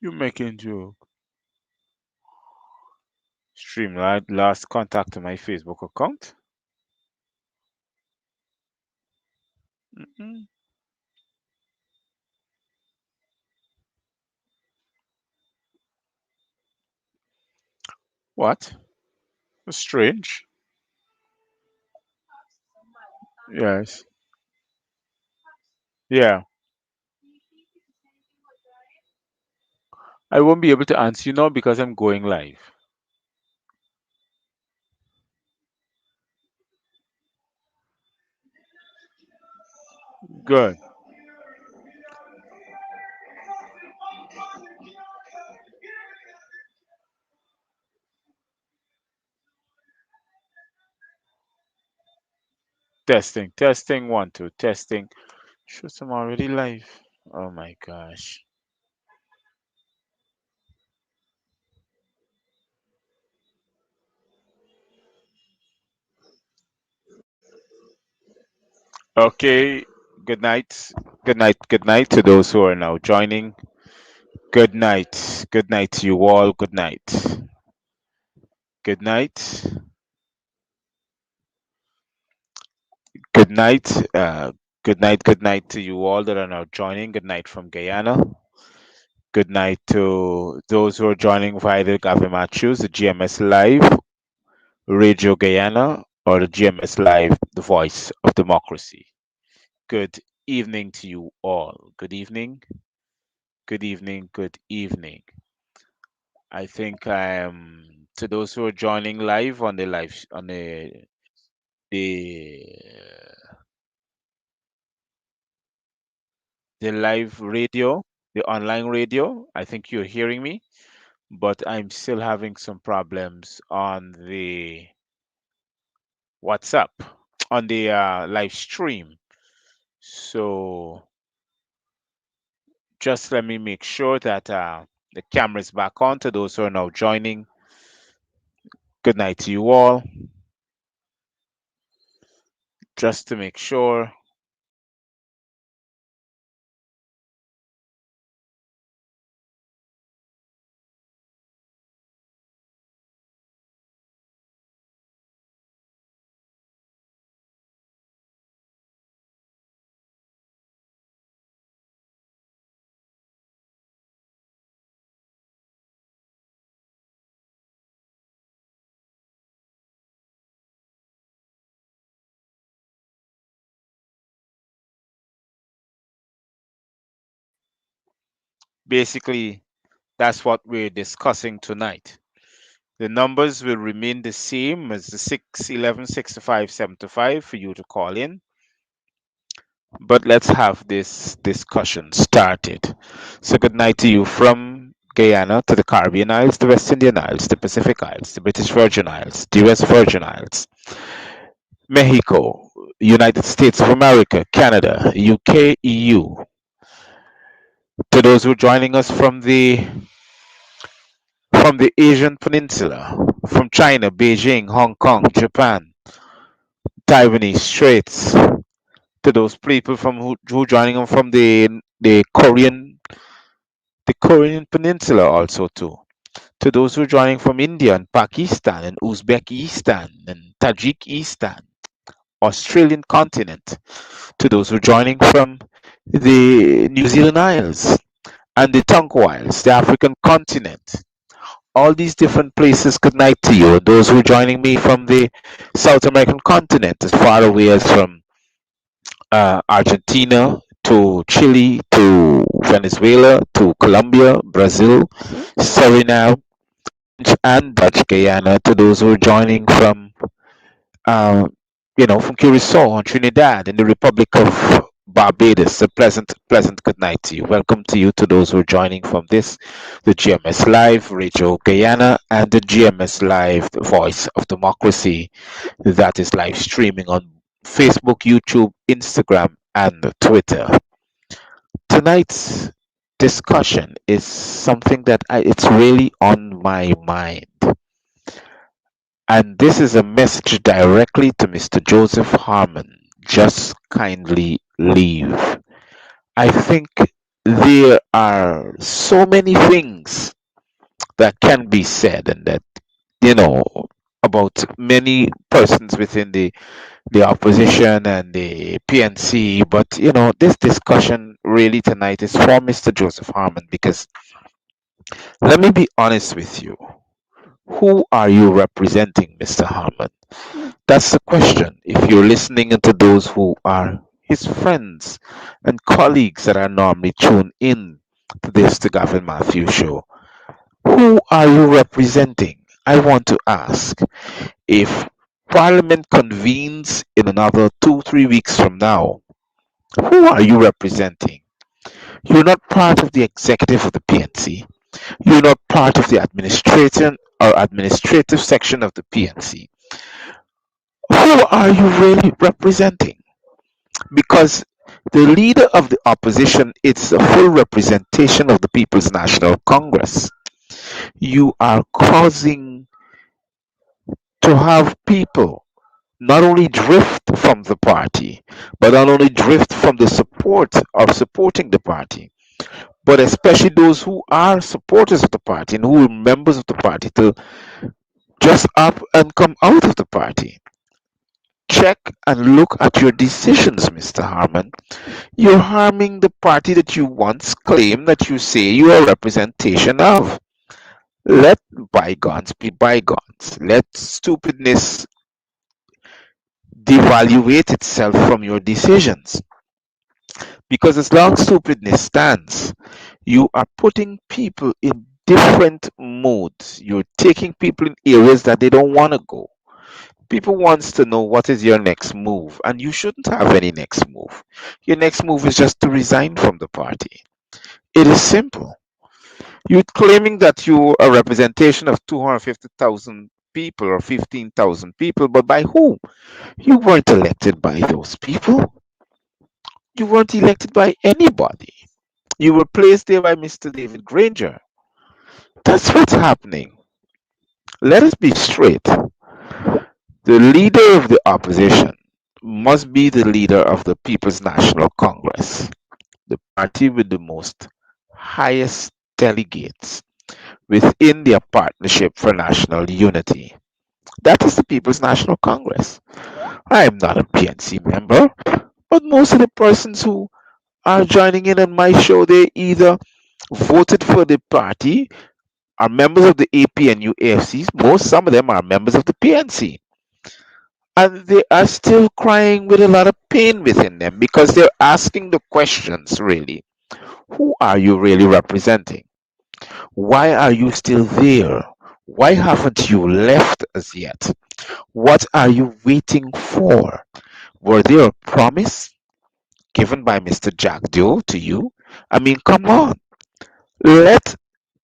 You making joke. Streamline last contact to my Facebook account. Mm-mm. What? Strange. Yes. Yeah. I won't be able to answer you now because I'm going live. Good. Testing. Testing. One, two. Testing. Shoot, I'm already live. Oh my gosh. Okay. Good night. Good night. Good night to those who are now joining. Good night. Good night to you all. Good night. Good night. Good night. Good night. Good night to you all that are now joining. Good night from Guyana. Good night to those who are joining via the Gavin Matthews, the GMS Live, Radio Guyana, or the GMS Live, the Voice of Democracy. Good evening to you all. Good evening. Good evening. Good evening. I think to those who are joining live on the live on the the live radio, the online radio. I think you're hearing me, but I'm still having some problems on the WhatsApp, on the live stream. So just let me make sure that the camera is back on to those who are now joining. Good night to you all. Just to make sure. Basically, that's what we're discussing tonight. The numbers will remain the same as the 611 65 75 for you to call in. But let's have this discussion started. So, good night to you from Guyana to the Caribbean Isles, the West Indian Isles, the Pacific Isles, the British Virgin Isles, the US Virgin Isles, Mexico, United States of America, Canada, UK, EU. To those who are joining us from the Asian Peninsula, from China, Beijing, Hong Kong, Japan, Taiwanese Straits, to those people from who joining them from the Korean Peninsula also too. To those who are joining from India and Pakistan and Uzbekistan and Tajikistan, Australian continent. To those who are joining from the New Zealand Isles and the Tonga Isles, the African continent. All these different places, good night to you. And those who are joining me from the South American continent, as far away as from Argentina to Chile to Venezuela to Colombia, Brazil, Suriname, and Dutch Guyana. To those who are joining uh, from Curacao and Trinidad and the Republic of Barbados. A pleasant good night to you. Welcome to you to those who are joining from the GMS Live Radio Guyana and the GMS Live the Voice of Democracy that is live streaming on Facebook, YouTube, Instagram, and Twitter. Tonight's discussion is something that it's really on my mind. And this is a message directly to Mr. Joseph Harmon. Just kindly leave. I think there are so many things that can be said, and that, you know, about many persons within the opposition and the PNC. But, this discussion really tonight is for Mr. Joseph Harmon, because let me be honest with you. Who are you representing, Mr. Harmon? That's the question. If you're listening to those who are his friends and colleagues that are normally tuned in to this The Gavin Matthews Show, who are you representing? I want to ask, if Parliament convenes in another 2, 3 weeks from now, who are you representing? You're not part of the executive of the PNC. You're not part of the administration or administrative section of the PNC. Who are you really representing? Because the leader of the opposition is a full representation of the People's National Congress. You are causing to have people not only drift from the party, but not only drift from the support of supporting the party, but especially those who are supporters of the party and who are members of the party, to just up and come out of the party. Check and look at your decisions, Mr. Harmon. You're harming the party that you once claimed that you say you are a representation of. Let bygones be bygones. Let stupidness devaluate itself from your decisions. Because as long as stupidness stands, you are putting people in different modes. You're taking people in areas that they don't want to go. People wants to know what is your next move, and you shouldn't have any next move. Your next move is just to resign from the party. It is simple. You're claiming that you're a representation of 250,000 people or 15,000 people, but by whom? You weren't elected by those people. You weren't elected by anybody. You were placed there by Mr. David Granger. That's what's happening. Let us be straight. The leader of the opposition must be the leader of the People's National Congress, the party with the most highest delegates within their Partnership for National Unity. That is the People's National Congress. I am not a PNC member, but most of the persons who are joining in on my show, they either voted for the party, are members of the APNU AFCs, some of them are members of the PNC. And they are still crying with a lot of pain within them, because they're asking the questions, really. Who are you really representing? Why are you still there? Why haven't you left as yet? What are you waiting for? Were there a promise given by Mr. Jack Doe to you? I mean, come on. Let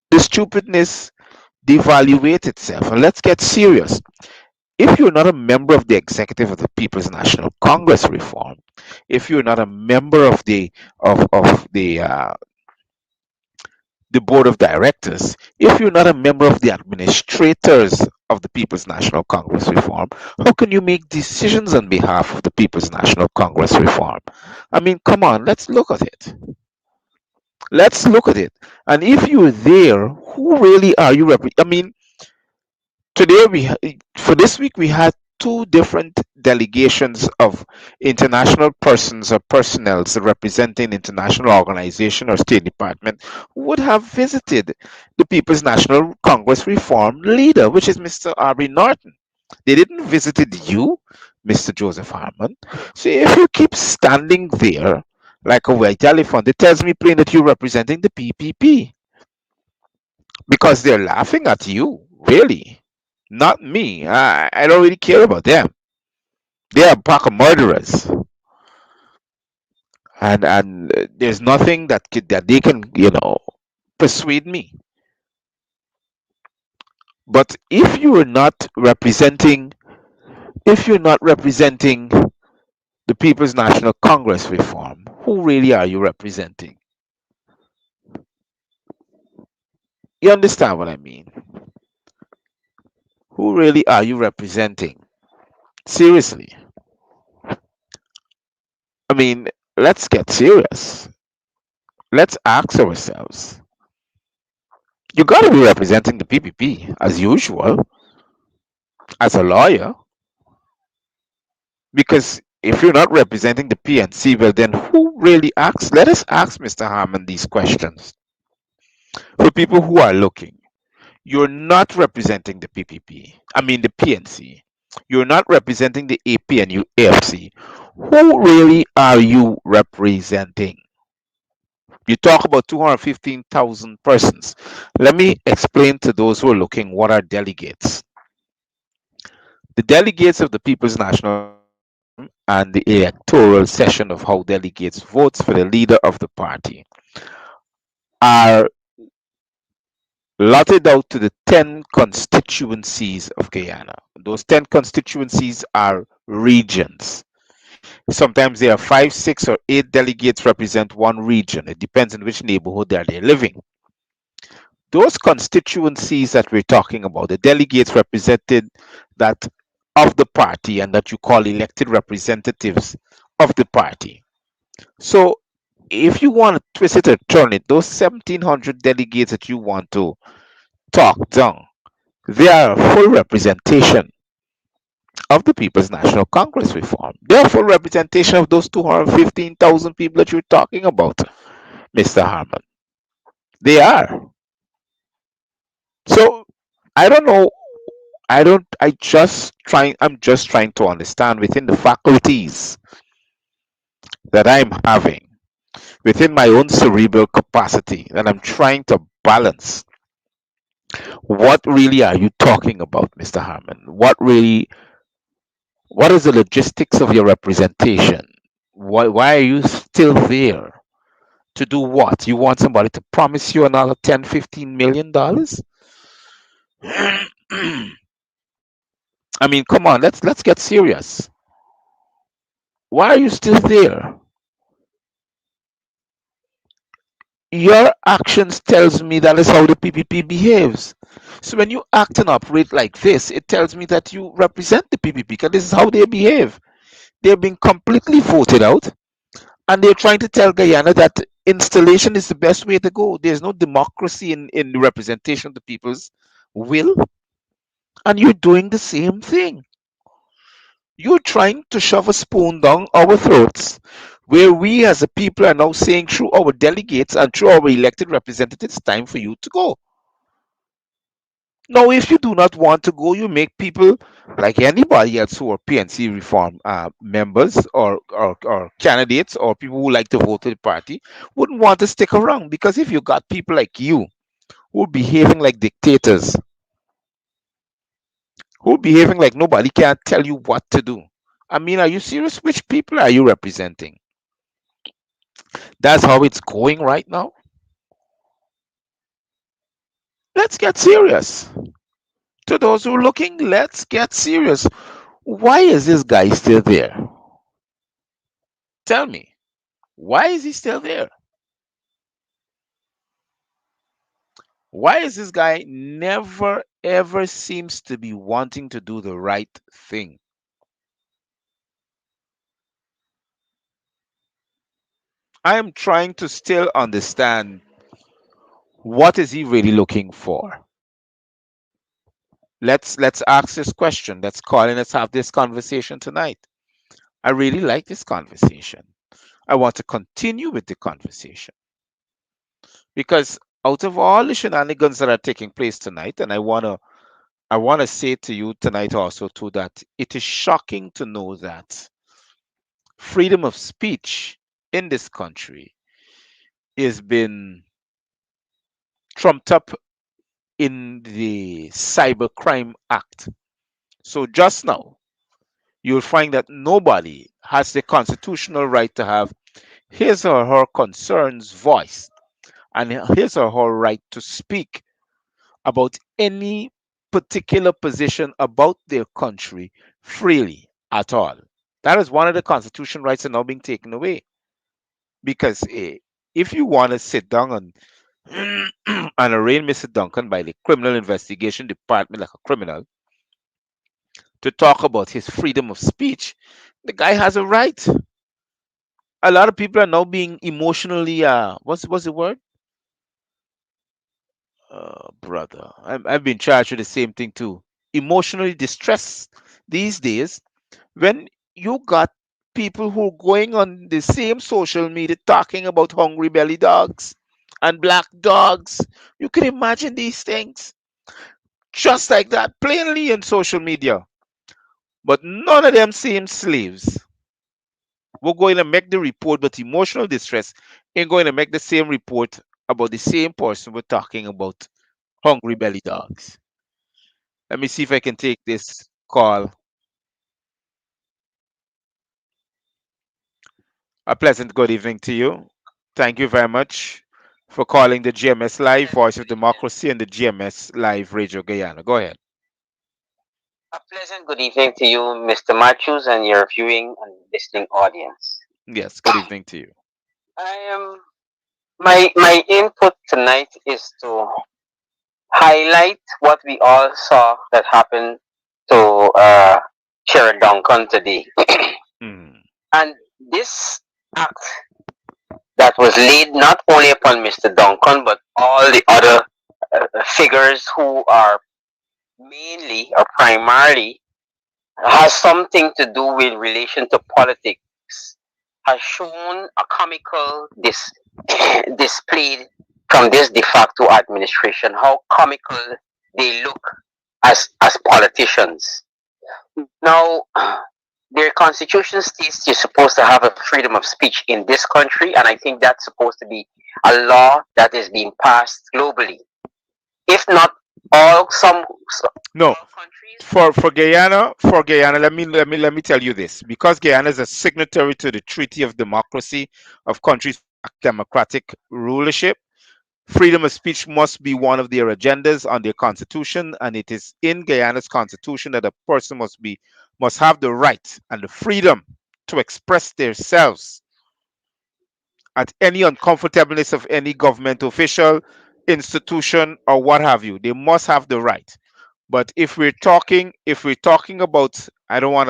the stupidness devaluate itself, and let's get serious. If you're not a member of the executive of the People's National Congress reform, if you're not a member of the board of directors, if you're not a member of the administrators of the People's National Congress reform, how can you make decisions on behalf of the People's National Congress reform? I mean, come on, let's look at it. Let's look at it. And if you're there, who really are you I mean, today for this week we had two different delegations of international persons or personnels representing international organization or state department who would have visited the People's National Congress reform leader, which is Mr. Aubrey Norton. They didn't visited you, Mr. Joseph Harmon. So if you keep standing there like a white elephant, it tells me plain that you're representing the PPP, because they're laughing at you, really. Not me. I don't really care about them. They are a pack of murderers, and there's nothing that they can persuade me. But if you're not representing the People's National Congress reform, who really are you representing? You understand what I mean? Who really are you representing? Seriously. I mean, let's get serious. let's ask ourselves, you got to be representing the PPP as usual, as a lawyer, because if you're not representing the PNC, well, then who really acts? Let us ask Mr. Harmon these questions. For people who are looking, you're not representing the PPP, I mean the PNC. You're not representing the AP and AFC. Who really are you representing? You talk about 215,000 persons. Let me explain to those who are looking what are delegates. The delegates of the People's National and the electoral session of how delegates votes for the leader of the party are lotted out to the 10 constituencies of Guyana. Those 10 constituencies are regions. Sometimes there are 5, 6, or 8 delegates represent one region. It depends on which neighborhood they're living. Those constituencies that we're talking about, the delegates represented that of the party and that you call elected representatives of the party. So if you want to twist it or turn it, those 1,700 delegates that you want to talk down, they are a full representation of the People's National Congress reform. They are a full representation of those 215,000 people that you're talking about, Mr. Harmon. They are. So I don't know. I'm just trying to understand within the faculties that I'm having, within my own cerebral capacity that I'm trying to balance. What really are you talking about, Mr. Harmon? What is the logistics of your representation? Why are you still there? To do what? You want somebody to promise you another 10, $15 million? I mean, come on, let's get serious. Why are you still there? Your actions tells me that is how the PPP behaves. So when you act and operate like this, it tells me that you represent the PPP because this is how they behave. They're being completely voted out, and they're trying to tell Guyana that installation is the best way to go. There's no democracy in the representation of the people's will, and you're doing the same thing. You're trying to shove a spoon down our throats, where we as a people are now saying through our delegates and through our elected representatives, it's time for you to go. Now, if you do not want to go, you make people like anybody else who are PNC reform members or candidates or people who like to vote for the party wouldn't want to stick around, because if you got people like you who are behaving like dictators, who are behaving like nobody can tell you what to do. I mean, are you serious? Which people are you representing? That's how it's going right now. Let's get serious. To those who are looking, let's get serious. Why is this guy still there? Tell me. Why is he still there? Why is this guy never ever seems to be wanting to do the right thing? I am trying to still understand what is he really looking for. Let's ask this question. Let's call and let's have this conversation tonight. I really like this conversation. I want to continue with the conversation because out of all the shenanigans that are taking place tonight, and I want to say to you tonight also too that it is shocking to know that freedom of speech in this country has been trumped up in the Cybercrime Act. So just now, you'll find that nobody has the constitutional right to have his or her concerns voiced and his or her right to speak about any particular position about their country freely at all. That is one of the constitutional rights that are now being taken away. Because if you want to sit down and and arraign Mr. Duncan by the Criminal Investigation Department like a criminal to talk about his freedom of speech, the guy has a right. A lot of people are now being emotionally what's the word? Brother, I've been charged with the same thing too. Emotionally distressed these days when you got people who are going on the same social media talking about hungry belly dogs and black dogs. You can imagine these things just like that, plainly in social media. But none of them seem slaves. We're going to make the report, but emotional distress ain't going to make the same report about the same person we're talking about hungry belly dogs. Let me see if I can take this call. A pleasant good evening to you. Thank you very much for calling the GMS Live Voice of Democracy and the GMS Live Radio Guyana. Go ahead. A pleasant good evening to you, Mr. Matthews, and your viewing and listening audience. Yes, good evening to you. I am my input tonight is to highlight what we all saw that happened to Sheriff Duncan today, Mm, and this act that was laid not only upon Mr. Duncan but all the other figures who are mainly or primarily has something to do with relation to politics has shown a comical displayed from this de facto administration how comical they look as politicians. Now, their constitution states you're supposed to have a freedom of speech in this country, and I think that's supposed to be a law that is being passed globally. If not no, all countries. for Guyana, let me tell you this. Because Guyana is a signatory to the Treaty of Democracy of countries with democratic rulership, freedom of speech must be one of their agendas on their constitution, and it is in Guyana's constitution that a person must have the right and the freedom to express themselves at any uncomfortableness of any government official, institution, or what have you. They must have the right. But if we're talking about, I don't want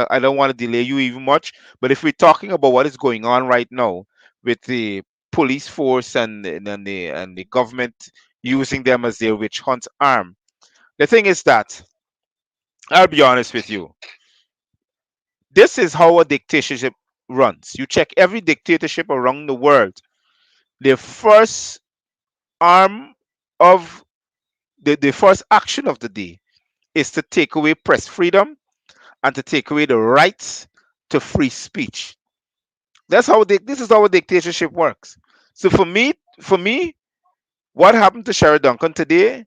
to delay you even much. But if we're talking about what is going on right now with the police force and the government using them as their witch hunt arm, the thing is that I'll be honest with you. This is how a dictatorship runs. You check every dictatorship around the world. The first arm of the first action of the day is to take away press freedom and to take away the rights to free speech. This is how a dictatorship works. So for me, what happened to Sherry Duncan today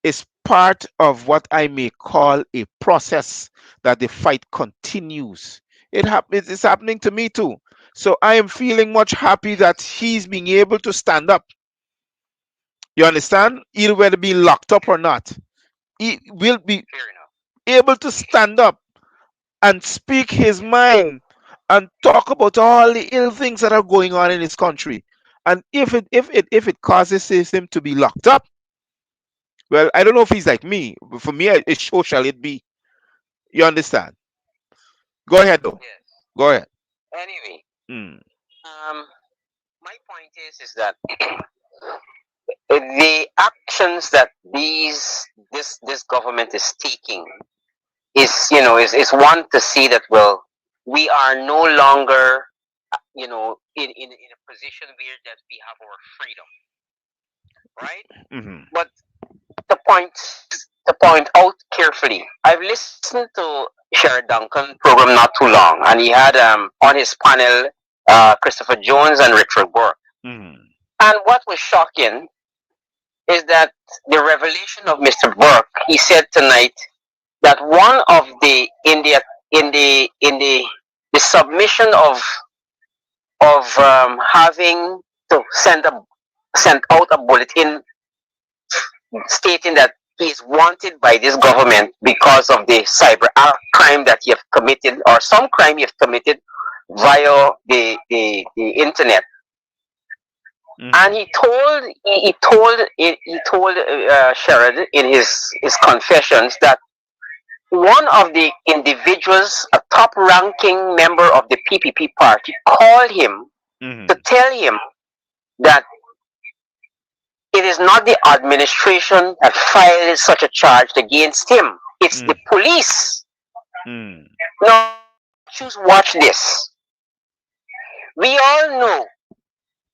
is part of what I may call a process that the fight continues. It's happening to me too. So I am feeling much happy that he's being able to stand up. You understand? Either whether being locked up or not, he will be Fair enough. able to stand up and speak his mind and talk about all the ill things that are going on in his country. And if it causes him to be locked up, well, I don't know if he's like me, but for me, it's so shall it be. You understand? Go ahead though. Yes. Go ahead. Anyway, Mm, um, my point is that the actions that this government is taking is one to see that, well, we are no longer in a position where that we have our freedom, right? hmm But to point to point out carefully, I've listened to Sherry Duncan program not too long, and he had on his panel Christopher Jones and Richard Burke. hmm And what was shocking is that the revelation of Mr. Burke, he said tonight that one of the submission of having to send out a bulletin stating that he is wanted by this government because of the cyber crime that he have committed or some crime he have committed via the internet. And hmm he told Sherrod in his confessions that one of the individuals, a top ranking member of the PPP party, called him to Mm-hmm. tell him that it is not the administration that filed such a charge against him. It's the police. Mm-hmm. Now, Mr. Matthews, watch this. We all know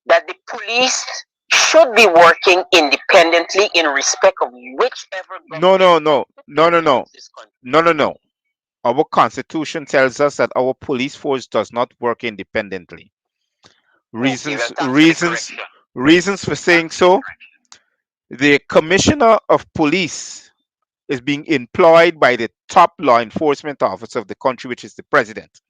that the police should be working independently in respect of whichever No, government no, no, no, no, no, rules this country. no, no, no. Our constitution tells us that our police force does not work independently. Okay, well, Reasons, thanks for the reasons, correction. reasons for saying so. The commissioner of police is being employed by the top law enforcement officer of the country, which is the president.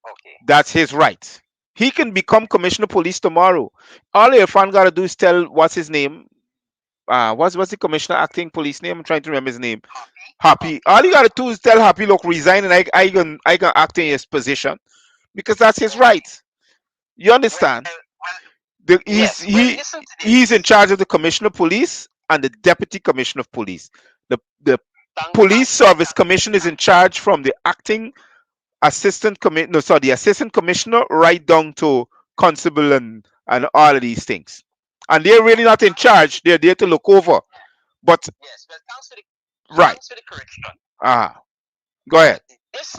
Okay. That's his right. He can become commissioner of police tomorrow. All Irfan got to do is tell what's his name. What's the commissioner acting police name? I'm trying to remember his name. Happy? Happy. Happy. All you got to do is tell Happy, look, resign, and I can act in his position because that's his Okay. right. You Well, understand? well, The, he's yes. Well, he listen to he's in this. charge of the commissioner of police and the deputy commissioner of police. The police Thanks for the service commission is in charge from the acting no, sorry, the assistant commissioner right down to constable and all of these things. And they're really not in charge. They're there to look over. But yes. Well, right. thanks for the correction. Ah, go ahead. This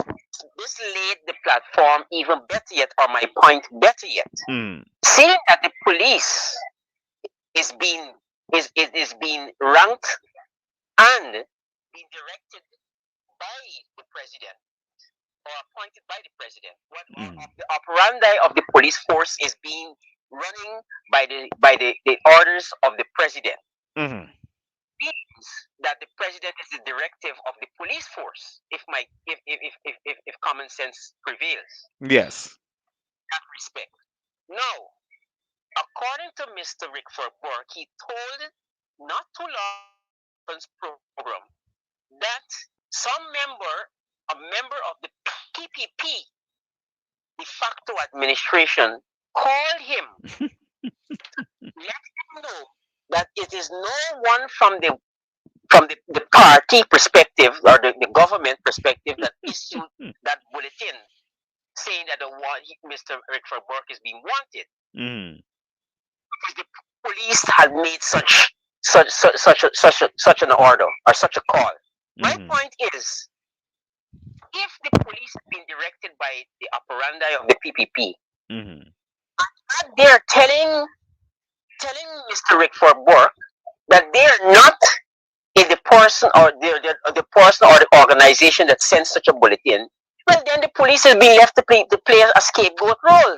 this laid the platform even better yet, or my point better yet. Mm, Saying that the police is being is being ranked and being directed by the president or appointed by the president. What mm, the operandi of the police force is being running by the orders of the president. mm. Means that the president is the directive of the police force. If common sense prevails, Yes. that respect. Now, according to Mr. Rickford Burke, he told not too long conference program that a member of the PPP, de facto administration, called him, let him know that it is no one from the party perspective or the government perspective that issued that bulletin saying that Mr. Rickford Burke is being wanted Mm, because the police had made such an order or such a call. My mm, point is, if the police have been directed by the operandi of the PPP, mm. they're telling Mr. Rickford Burke that they're not in the person or the person or the organization that sends such a bulletin. Well, then the police is being left to play a scapegoat role.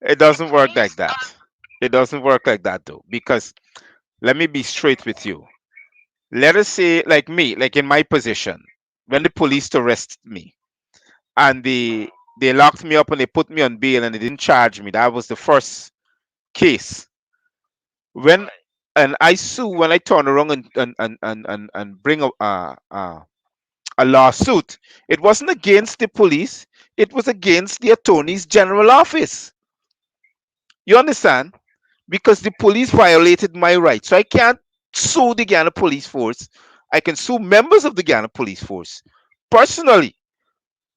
It The doesn't work like police that. It doesn't work like that though, because let me be straight with you. Let us say, like me, like in my position, when the police arrested me and they locked me up and they put me on bail and they didn't charge me. That was the first case. When right. and I sue when I turn around and bring a lawsuit, it wasn't against the police, it was against the attorney's general office. You understand? Because the police violated my rights. So I can't sue the Ghana police force. I can sue members of the Ghana police force personally.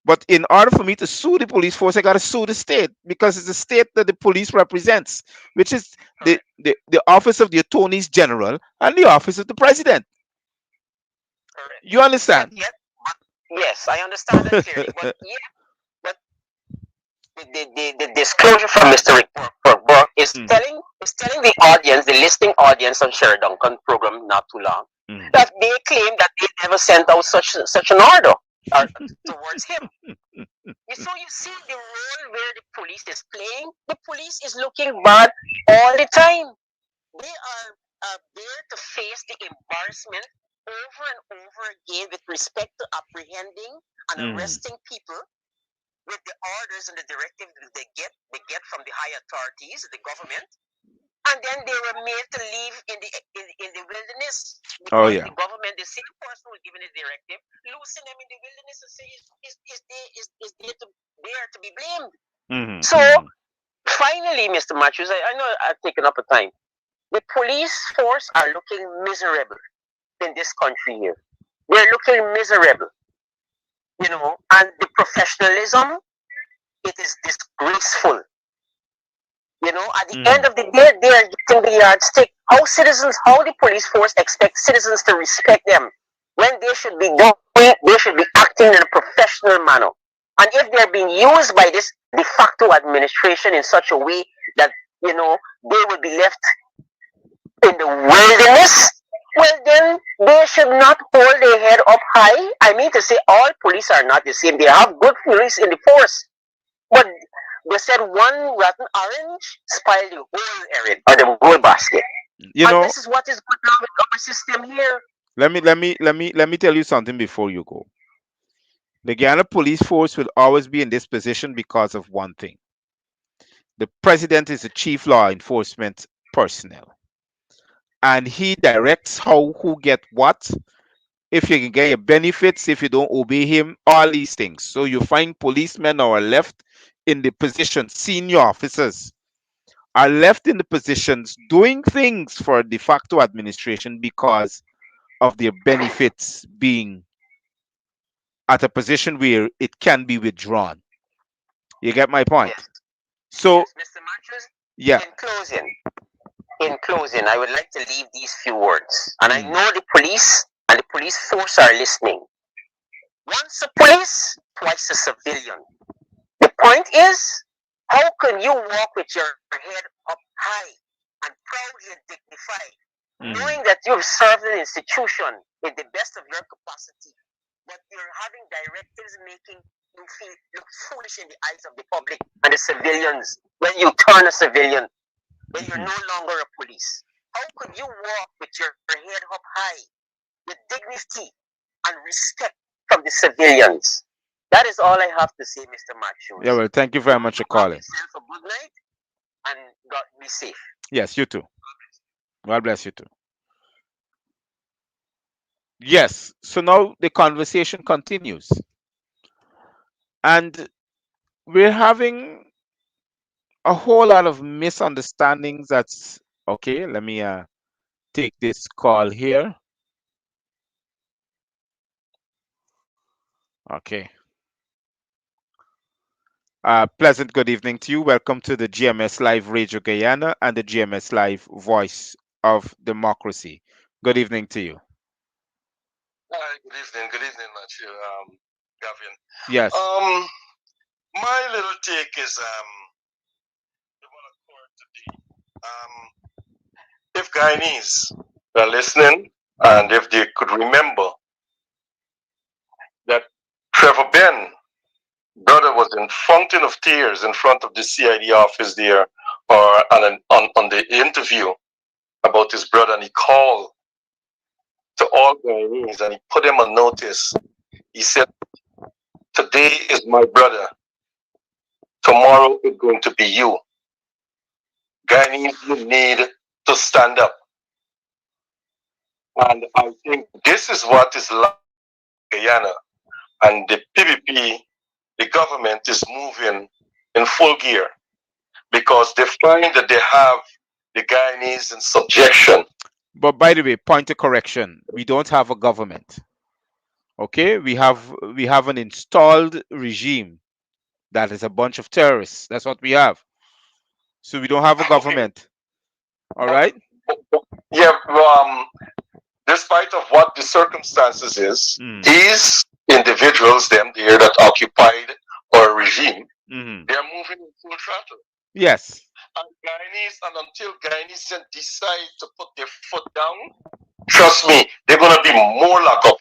But in order for me to sue the police force, I got to sue the state because it's the state that the police represents, which is Correct. the office of the attorneys general and the office of the president. Correct. You But understand? yet, yes, I understand that clearly. But yeah, but the disclosure from Mr. Rickford is Mm, telling the audience, the listening audience on Sherry Duncan program not too long, mm, that they claim that they never sent out such an order towards him. So you see the role where the police is playing. The police is looking bad all the time. They are there to face the embarrassment over and over again with respect to apprehending and mm. arresting people with the orders and the directive that they get from the high authorities, the government, and then they were made to live in the wilderness Oh because yeah. the government, the same person who was given the directive, losing them in the wilderness and say is there to be blamed. Hmm, So hmm. finally, Mr. Matthews, I know I've taken up a time. The police force are looking miserable in this country here. They're looking miserable, and the professionalism it is disgraceful. At the end Mm. of the day, they are getting the yardstick. How the police force expect citizens to respect them when they should be acting in a professional manner. And if they're being used by this de facto administration in such a way that, they will be left in the wilderness, well then they should not hold their head up high. I mean to say all police are not the same. They have good police in the force. But they said one rotten orange spoiled the whole errand or the whole basket. You And know, this is what is going on with our system here. let me tell you something before you go. The Guyana police force will always be in this position because of one thing. The president is the chief law enforcement personnel, and he directs how who get what, if you can get your benefits, if you don't obey him, all these things. So you find policemen are left in the position, senior officers are left in the positions doing things for de facto administration because of their benefits being at a position where it can be withdrawn. You get my point? Yes, So, yes, Mr. Matthews. yeah. In closing, I would like to leave these few words. And I Mm, know the police and the police force are listening. Once a police, twice a civilian. The point is, how can you walk with your head up high and proudly and dignified, mm, knowing that you've served an institution in the best of your capacity, but you're having directives making you feel look foolish in the eyes of the public and the civilians when you turn a civilian, when you're mhm. no longer a police? How could you walk with your head up high, with dignity and respect from the civilians? That is all I have to say, Mr. Yeah, Matthews. well, thank you You very much for have calling. yourself a good night and God be safe. Yes, you too. God bless you too. Yes, so now the conversation continues. And we're having a whole lot of misunderstandings. That's okay. Let me take this call here. Okay. Pleasant good evening to you. Welcome to the GMS Live Radio Guyana and the GMS Live Voice of Democracy. Good evening to you. Hi, good evening, Matthew, Gavin. Yes. My little take is the one occurred today. If Guyanese are listening, and if they could remember that Trevor Ben, brother, was in fountain of tears in front of the CID office there, or on the interview about his brother, and he called to all Guyanese and he put them on notice. He said, "Today is my brother. Tomorrow is going to be you. Guyanese need to stand up." And I think this is what is like Guyana. And the PPP, the government is moving in full gear because they find that they have the Guyanese in subjection. But by the way, point of correction. We don't have a government. Okay? We have an installed regime that is a bunch of terrorists. That's what we have. So we don't have a Okay. government. All But, right? yeah, despite of what the circumstances is, Mm. these individuals, them there that occupied our regime, Hmm. they're moving in full throttle. Yes. And Guyanese, and until Guyanese decide to put their foot down, trust me, they're gonna be more locked up.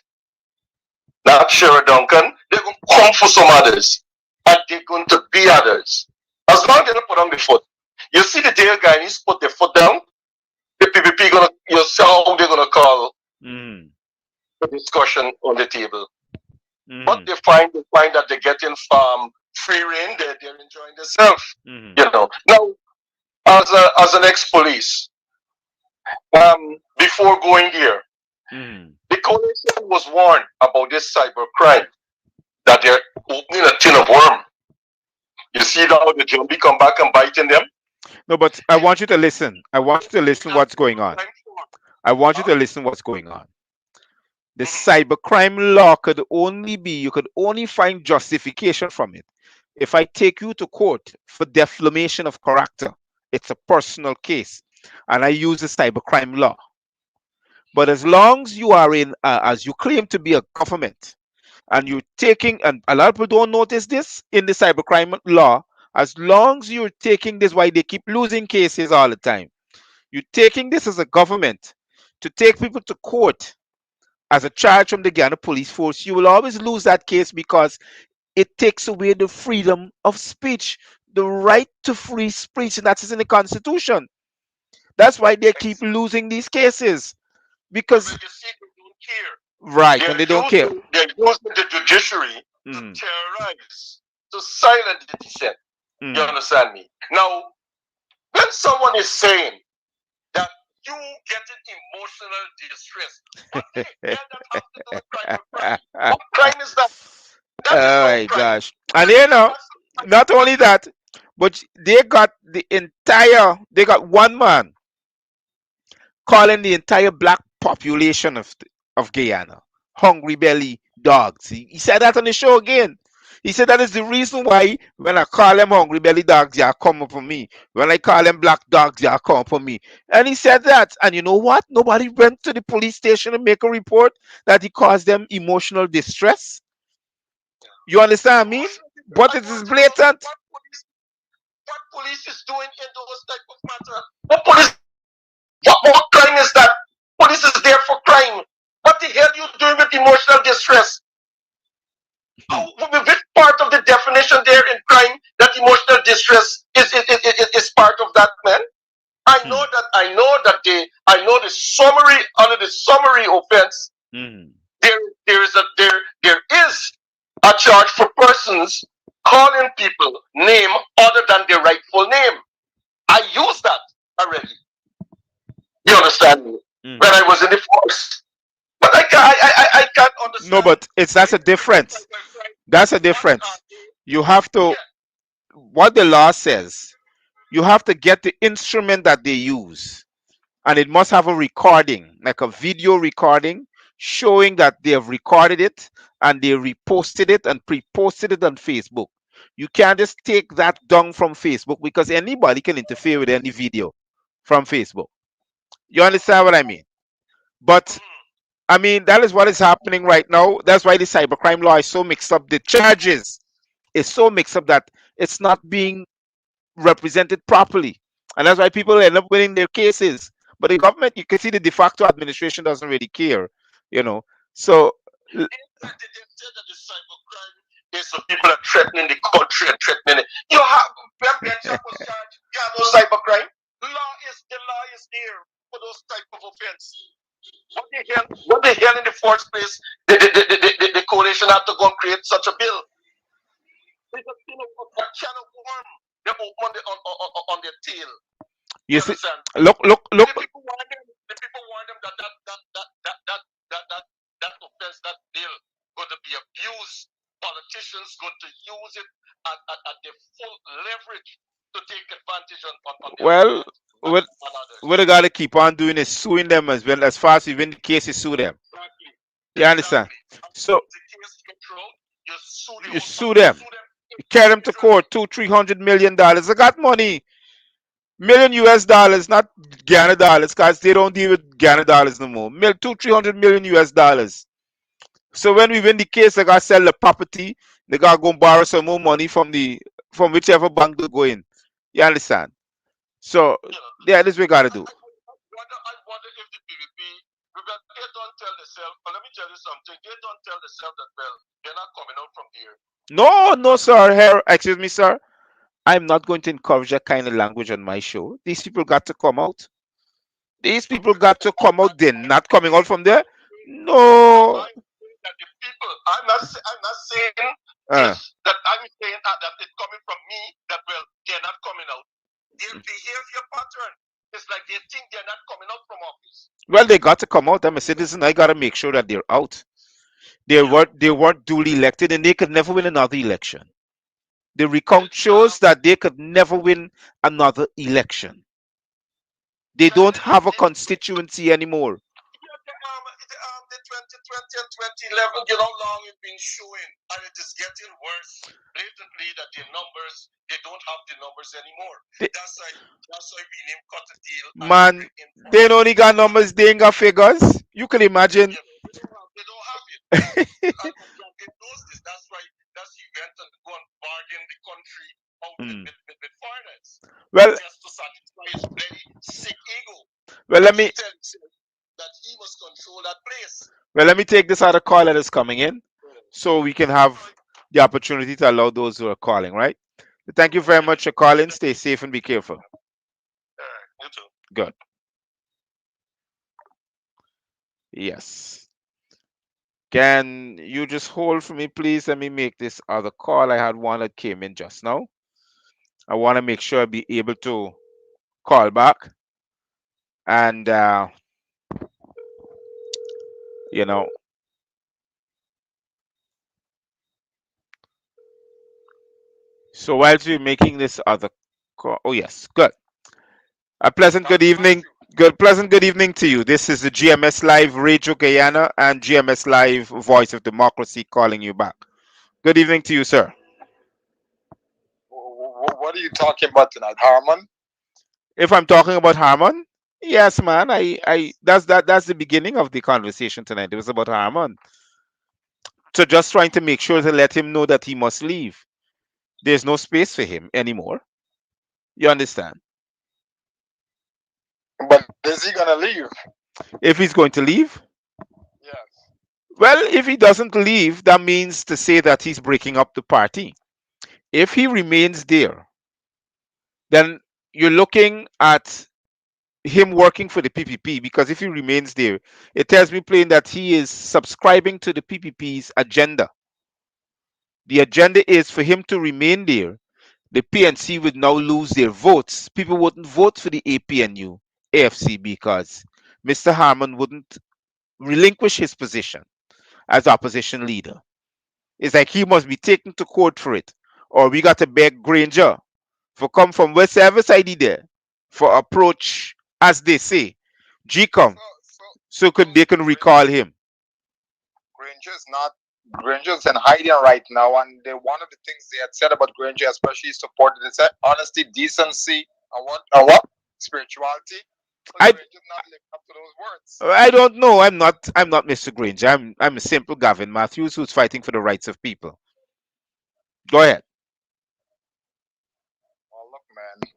Not Sheriff Duncan, they're gonna come for some others. And they're going to be others. As long as they don't put on the foot. You see the day Guyanese put their foot down, the PPP gonna, you see how they're gonna call Mm. the discussion on the table. But Hmm. they find that they're getting free reign, they're enjoying themselves. Hmm. Now, as an ex-police, before going there, Hmm. the coalition was warned about this cyber crime that they're opening a tin of worm. You see how the zombie come back and biting them? No, but I want you to listen. I want you to Opening listen a what's going on. cyber crime for. I want you Huh? to listen what's going on. The Mhm. cybercrime law could only be, you could only find justification from it If I take you to court for defamation of character, it's a personal case, and I use the cybercrime law. But as long as you are in, as you claim to be a government, and you're taking, and a lot of people don't notice this in the cybercrime law, as long as you're taking this, why they keep losing cases all the time. You're taking this as a government to take people to court as a charge from the Ghana police force, you will always lose that case because it takes away the freedom of speech, the right to free speech, and that is in the Constitution. That's why they keep losing these cases But because you see, they don't care. right, and they don't care. They're using the judiciary to Mm, terrorize, to silence the dissent. You mm. understand me? Now, when someone is saying that you getting emotional distress, what the hell that have to do with crime or crime? What crime is that? That is Oh no my crime. gosh! And you know, That's not only that, but they got they got one man calling the entire black population of Guyana hungry belly dogs. He said that on the show again. He said that is the reason why when I call them hungry belly dogs, they are coming for me. When I call them black dogs, they are coming for me. And he said that. And you know what? Nobody went to the police station and make a report that he caused them emotional distress. You understand me? emotional distress. But I it is want to know blatant. what police is doing in those type of matter. What police? What crime is that? Police is there for crime. What the hell you doing with emotional distress? Which part of the definition there in crime that emotional distress is part of that, man? Hmm. I know the summary under the summary offense Mhm. there is a charge for persons calling people name other than their rightful name. I use that already. You understand me? When Mhm. I was in the force. But I can't No, understand but it's why that's a difference. That's a what difference. You have to yeah. what the law says. You have to get the instrument that they use, and it must have a recording, like a video recording, showing that they have recorded it and they reposted it and pre-posted it on Facebook. You can't just take that down from Facebook because anybody can interfere with any video from Facebook. You understand what I mean? But I mean, that is what is happening right now. That's why the cybercrime law is so mixed up. The charges is so mixed up that it's not being represented properly. And that's why people end up winning their cases. But the government, you can see the de facto administration doesn't really care, you know. So, l- They said that the cybercrime is the people are threatening the country and threatening it. You have when Benjamin was charged, you have no cybercrime. The law is there for those type of offense. What the hell in the first place the coalition had to go and create such a bill? It's a can of worm they open on their tail. you You see, understand? look. The people warn them that offense, that bill, going to be abused. Politicians going to use it at their full leverage to take advantage on their Well, opponents what and others. what they gotta keep on doing is suing them as well as fast as you win the case, you sue them. Exactly. You understand? Exactly. As So soon as the case gets thrown, you sue the you outcome. sue You them, sue them you carry them to individually. court, 200-300 million dollars. They got money, million US dollars, not Ghana dollars, cause they don't deal with Ghana dollars no more. 200-300 million US dollars. So when we win the case, they gotta sell the property. They gotta go and borrow some more money from whichever bank they go in. You understand? So You know, yeah, this we gotta do. I wonder if the PVP, because they don't tell themselves, but let me tell you something, they don't tell themselves that, well, they're not coming out from here. No, no, sir. Here, excuse me, sir. I'm not going to encourage that kind of language on my show. These people got to come out. These people got to come out. They're not coming out from there. No. I'm saying that the people, I'm not saying Uh, this, that I'm saying that it's coming from me, that, well, they're not coming out. Their behavior pattern is like they think they're not coming out from office. well, they got to come out. I'm a citizen. I got to make sure that they're out. Yeah. They weren't duly elected, and they could never win another election. The recount Um, shows that they could never win another election. They yeah, don't have a constituency anymore. the 2020 and 11, you know how long it's been showing, and it is getting worse blatantly that their numbers, they don't have the numbers anymore. That's why we name cut a deal and Man, bring in they ain't only got numbers, they ain't got figures. You can imagine. they don't have it. And they knows this. That's you went and go and bargain the country out Mm. with foreigners. Well, Just to satisfy his very sick ego. well, let He me tells himself that he must control that place. take this other call that is coming in, so we can have the opportunity to allow those who are calling. Right. Thank you very much for calling. Stay safe and be careful. You too. Good. Yes. Can you just hold for me, please? Let me make this other call. I had one that came in just now. I want to make sure I be able to call back. And, you know, so while you're making this other call, oh, yes, good. A pleasant good evening. Pleasant good evening to you. This is the GMS Live Radio Guyana and GMS Live Voice of Democracy calling you back. Good evening to you, sir. What are you talking about tonight, Harmon? If I'm talking about Harmon, yes, man. That's the beginning of the conversation tonight. It was about Harmon. So just trying to make sure to let him know that he must leave. There's no space for him anymore. You understand? But is he gonna leave? If he's going to leave, Yes. well, if he doesn't leave, that means to say that he's breaking up the party. If he remains there, then you're looking at him working for the PPP, because if he remains there, it tells me plain that he is subscribing to the PPP's agenda. The agenda is for him to remain there. The PNC would now lose their votes. People wouldn't vote for the APNU AFC because Mr. Harmon wouldn't relinquish his position as opposition leader. It's like he must be taken to court for it, or we got to beg Granger for come from wherever side he there for approach, as they say, GCOM, So so they can recall him. Granger's not Granger's in hiding right now, and one of the things they had said about Granger, especially he supported, is that honesty, decency, and what spirituality. But I Granger's not living up to those words. I don't know. I'm not Mr. Granger. I'm a simple Gavin Matthews who's fighting for the rights of people. Go ahead. Oh, look, man,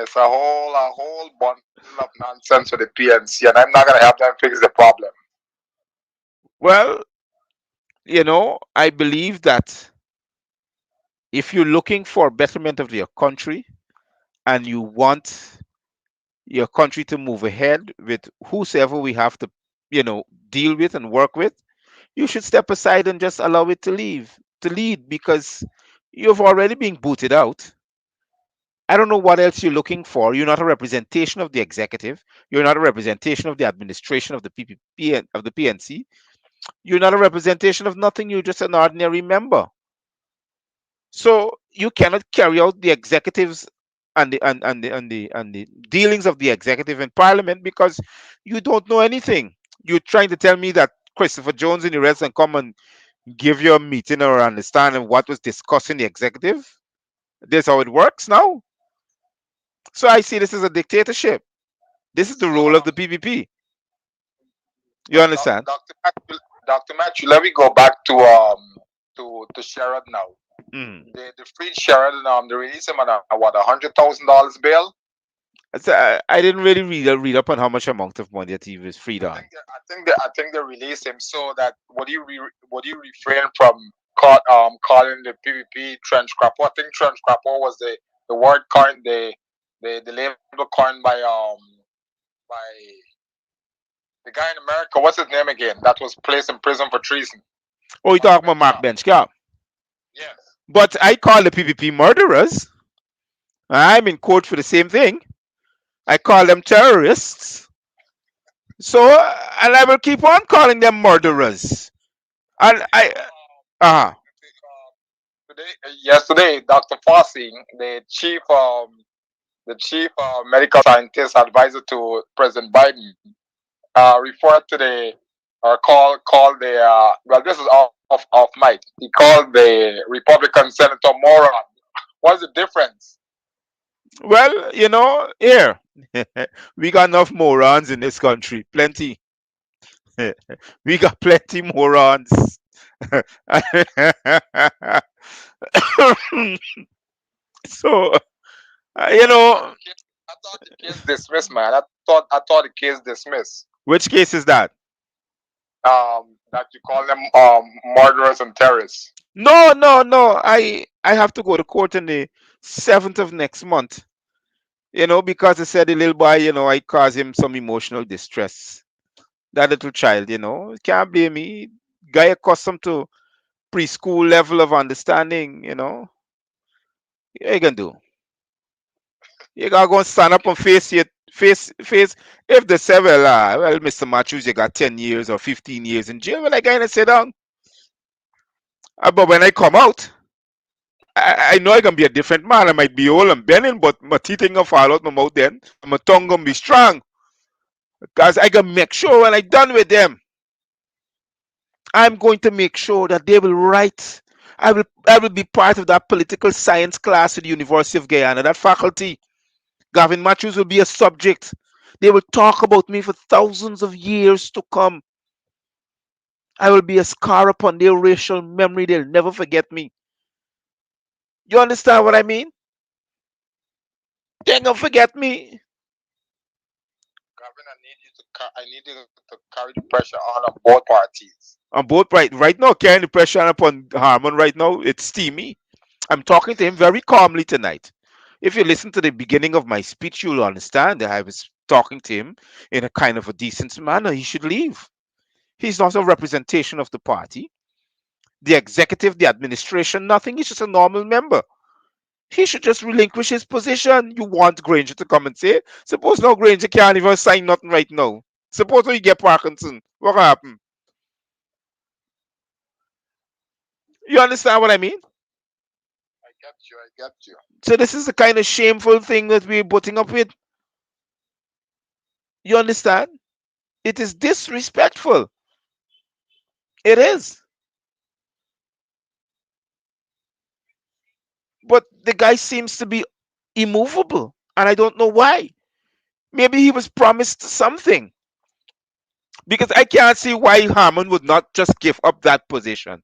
it's a whole bundle of nonsense with the PNC, and I'm not gonna help them fix the problem. Well, I believe that if you're looking for betterment of your country and you want your country to move ahead with whosoever we have to, deal with and work with, you should step aside and just allow it to lead, because you've already been booted out. I don't know what else you're looking for. You're not a representation of the executive. You're not a representation of the administration of the PPP and of the PNC. You're not a representation of nothing. You're just an ordinary member. So you cannot carry out the executives and the dealings of the executive in parliament because you don't know anything. You're trying to tell me that Christopher Jones and the rest can come and give you a meeting or understanding what was discussed in the executive. This how it works now. So I see this as a dictatorship. This is the So, role of the PPP. You understand? Dr. Matthew, let me go back to Sherrod now. Mm. The freed Sherrod, they released him on a what, $100,000 bail. So I didn't really read up on how much amount of money that he was freed on. I think they released him so that would you refrain from calling the PPP trench crapper? I think trench crapper was the word coined the label coined by the guy in America. What's his name again? That was placed in prison for treason. Oh, you talking about Mark Benchka? Yes. But I call the PPP murderers. I'm in court for the same thing. I call them terrorists. So, and I will keep on calling them murderers. And uh Yesterday, Dr. Fossey, the chief medical scientist advisor to President Biden, referred to or call the well, this is off mic. He called the Republican senator moron. What's the difference? Well, here we got enough morons in this country. Plenty. We got plenty morons. So, I thought the case, I thought the case dismissed, man. I thought the case dismissed. which case is that? That you call them murderers and terrorists. No, no, no. I have to go to court on the 7th of next month. Because I said the little boy, I caused him some emotional distress. That little child, can't blame me. Guy accustomed to preschool level of understanding, what you gonna do? You gotta go and stand up and face it, face. If they say, well, Mr. Matthews, you got 10 years or 15 years in jail, well, I gotta sit down. But when I come out, I know I can be a different man. I might be old and bending, but my teeth ain't gonna fall out my mouth then. And my tongue gonna be strong. Because I can make sure when I done with them, I'm going to make sure that they will write. I will be part of that political science class at the University of Guyana, that faculty. Gavin Matthews will be a subject. They will talk about me for thousands of years to come. I will be a scar upon their racial memory. They'll never forget me. You understand what I mean? They ain't gonna forget me. Gavin, I need you to carry the pressure on both parties. On both right now, carrying the pressure upon Harmon right now, it's steamy. I'm talking to him very calmly tonight. If you listen to the beginning of my speech, you'll understand that I was talking to him in a kind of a decent manner. He should leave. He's not a representation of the party, the executive, the administration, nothing. He's just a normal member. He should just relinquish his position. You want Granger to come and say, suppose now Granger can't even sign nothing right now. Suppose we get Parkinson. What happen? You understand what I mean? I get you. I get you. So this is the kind of shameful thing that we're putting up with. You understand? It is disrespectful. It is. But the guy seems to be immovable. And I don't know why. Maybe he was promised something. Because I can't see why Harmon would not just give up that position.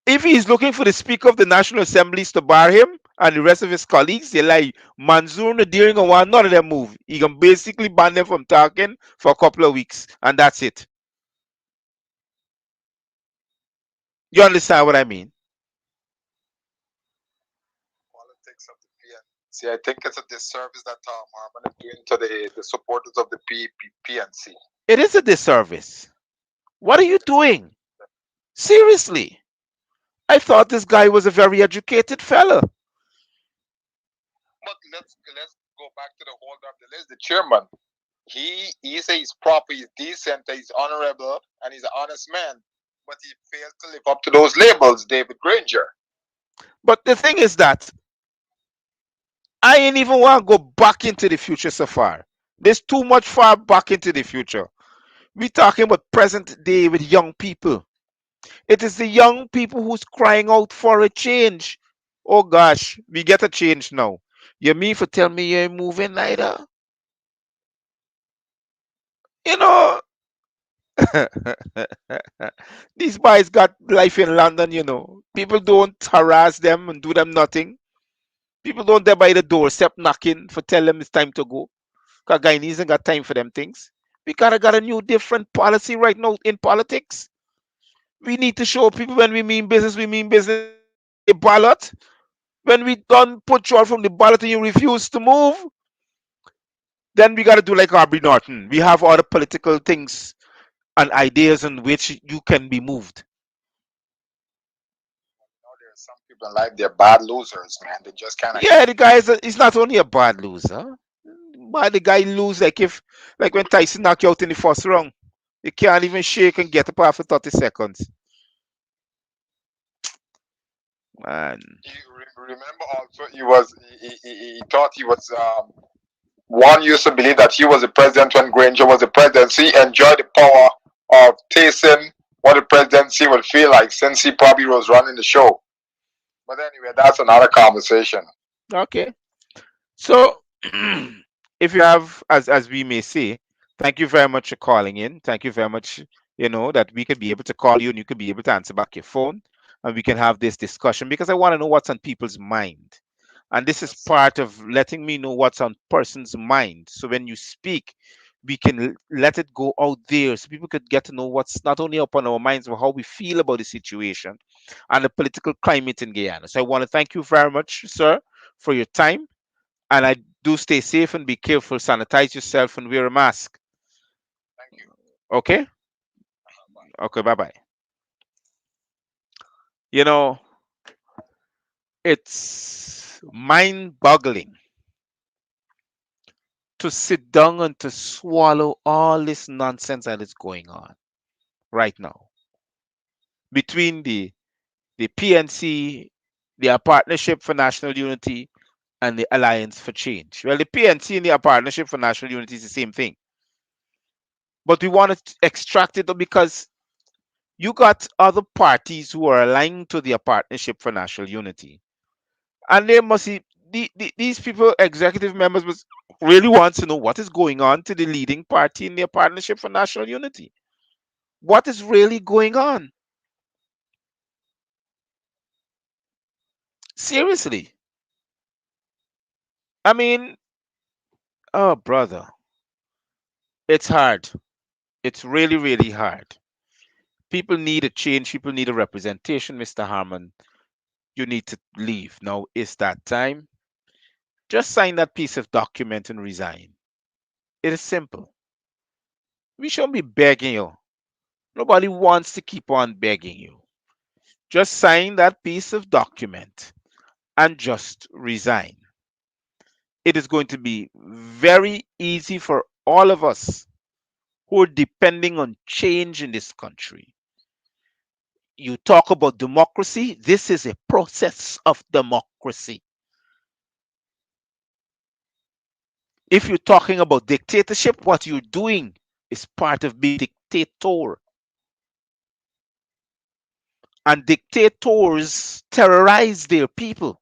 If he's looking for the Speaker of the National Assemblies to bar him and the rest of his colleagues, they like Mansour, Nadiri, and one, none of them move. He can basically ban them from talking for a couple of weeks, and that's it. You understand what I mean? Politics of the PNC. I think it's a disservice that Harmon is doing to the supporters of the PNC. It is a disservice. What are you doing? Seriously. I thought this guy was a very educated fella. But let's go back to the holder of the list, the chairman. He says he's proper, he's decent, he's honorable, and he's an honest man. But he failed to live up to those labels, David Granger. But the thing is that I ain't even want to go back into the future so far. There's too much far back into the future. We're talking about present day with young people. It is the young people who's crying out for a change. Oh gosh, we get a change now. You mean for tell me you ain't moving neither? You know, these boys got life in London. People don't harass them and do them nothing. People don't there by the doorstep knocking for tell them it's time to go. Because Guyanese ain't got time for them things. We gotta got a new different policy right now in politics. We need to show people when we mean business, we mean business. A ballot. When we done put you out from the ballot and you refuse to move, then we gotta do like Aubrey Norton. We have other political things and ideas in which you can be moved. There's some people in life, they're bad losers, man. They just kind of. Yeah, the guy he's not only a bad loser, but the guy lose like when Tyson knocked you out in the first round. You can't even shake and get up after 30 seconds. Man. Remember also he thought he was one used to believe that he was the president when Granger was the president. So he enjoyed the power of tasting what the presidency would feel like since he probably was running the show. But anyway, that's another conversation. Okay. So, if you have, as we may say, thank you very much for calling in. Thank you very much. That we could be able to call you and you could be able to answer back your phone, and we can have this discussion because I want to know what's on people's mind. And this is Yes. part of letting me know what's on person's mind. So when you speak, we can let it go out there so people could get to know what's not only upon our minds, but how we feel about the situation and the political climate in Guyana. So I want to thank you very much, sir, for your time. And I do stay safe and be careful, sanitize yourself and wear a mask. Thank you. Okay? Bye. Okay, bye bye. You know, it's mind boggling to sit down and to swallow all this nonsense that is going on right now between the PNC, the Partnership for National Unity, and the Alliance for Change. Well, the PNC and the Partnership for National Unity is the same thing, but we want to extract it because you got other parties who are aligned to the Partnership for National Unity, and they must see these people, executive members, must really want to know what is going on to the leading party in their Partnership for National Unity. What is really going on? Seriously. I mean, oh, brother, it's hard. It's really, really hard. People need a change. People need a representation, Mr. Harmon. You need to leave. Now is that time. Just sign that piece of document and resign. It is simple. We shouldn't be begging you. Nobody wants to keep on begging you. Just sign that piece of document and just resign. It is going to be very easy for all of us who are depending on change in this country. You talk about democracy, this is a process of democracy. If you're talking about dictatorship, what you're doing is part of being dictator. And dictators terrorize their people.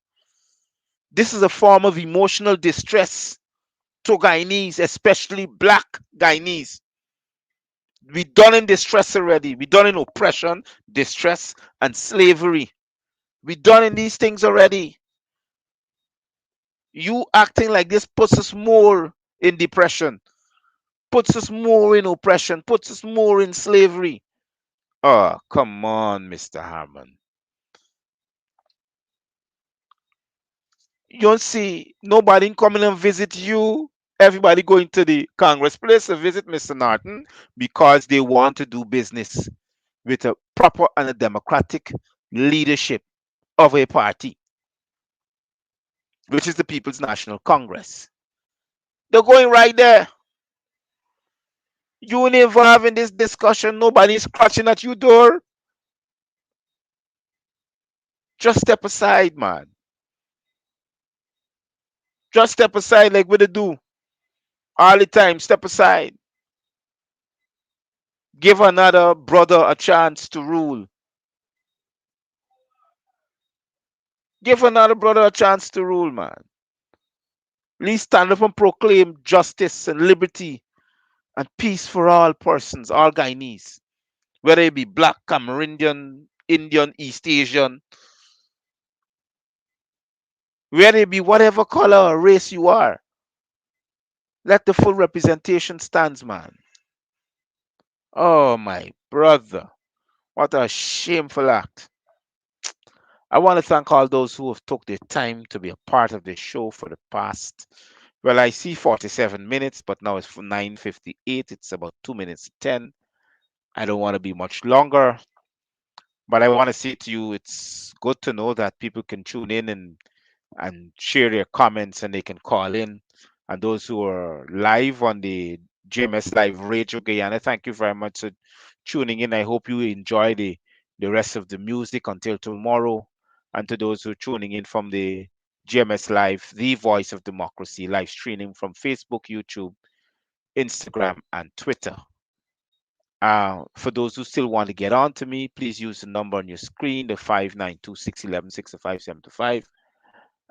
This is a form of emotional distress to Guyanese, especially black Guyanese. We done in distress already. We done in oppression, distress, and slavery. We done in these things already. You acting like this puts us more in depression, puts us more in oppression, puts us more in slavery. Oh, come on, Mr. Harmon. You don't see nobody coming and visit you. Everybody going to the Congress place to visit Mr. Norton because they want to do business with a proper and a democratic leadership of a party, which is the People's National Congress. They're going right there. You ain't involved in this discussion. Nobody's scratching at your door. Just step aside, man. Just step aside like what they do all the time. Step aside. Give another brother a chance to rule. Give another brother a chance to rule, man. At least stand up and proclaim justice and liberty and peace for all persons, all Guyanese, whether it be black, Cameroonian, Indian, East Asian, whether it be whatever color or race you are. Let the full representation stands, man. Oh, my brother. What a shameful act. I want to thank all those who have took their time to be a part of the show for the past. Well, I see 47 minutes, but now it's 9:58. It's about 2 minutes to 10. I don't want to be much longer, but I want to say to you, it's good to know that people can tune in and share their comments and they can call in. And those who are live on the GMS Live Radio Guyana, thank you very much for tuning in. I hope you enjoy the rest of the music until tomorrow. And to those who are tuning in from the GMS Live, the voice of democracy, live streaming from Facebook, YouTube, Instagram, and Twitter. For those who still want to get on to me, please use the number on your screen, the 592-611-60575,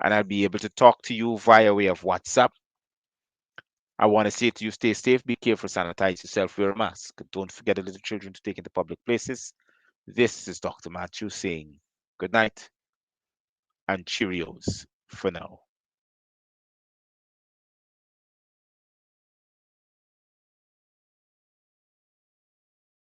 and I'll be able to talk to you via way of WhatsApp. I want to say to you, stay safe, be careful, sanitize yourself, wear a mask. Don't forget the little children to take into public places. This is Dr. Matthews saying good night and Cheerios for now.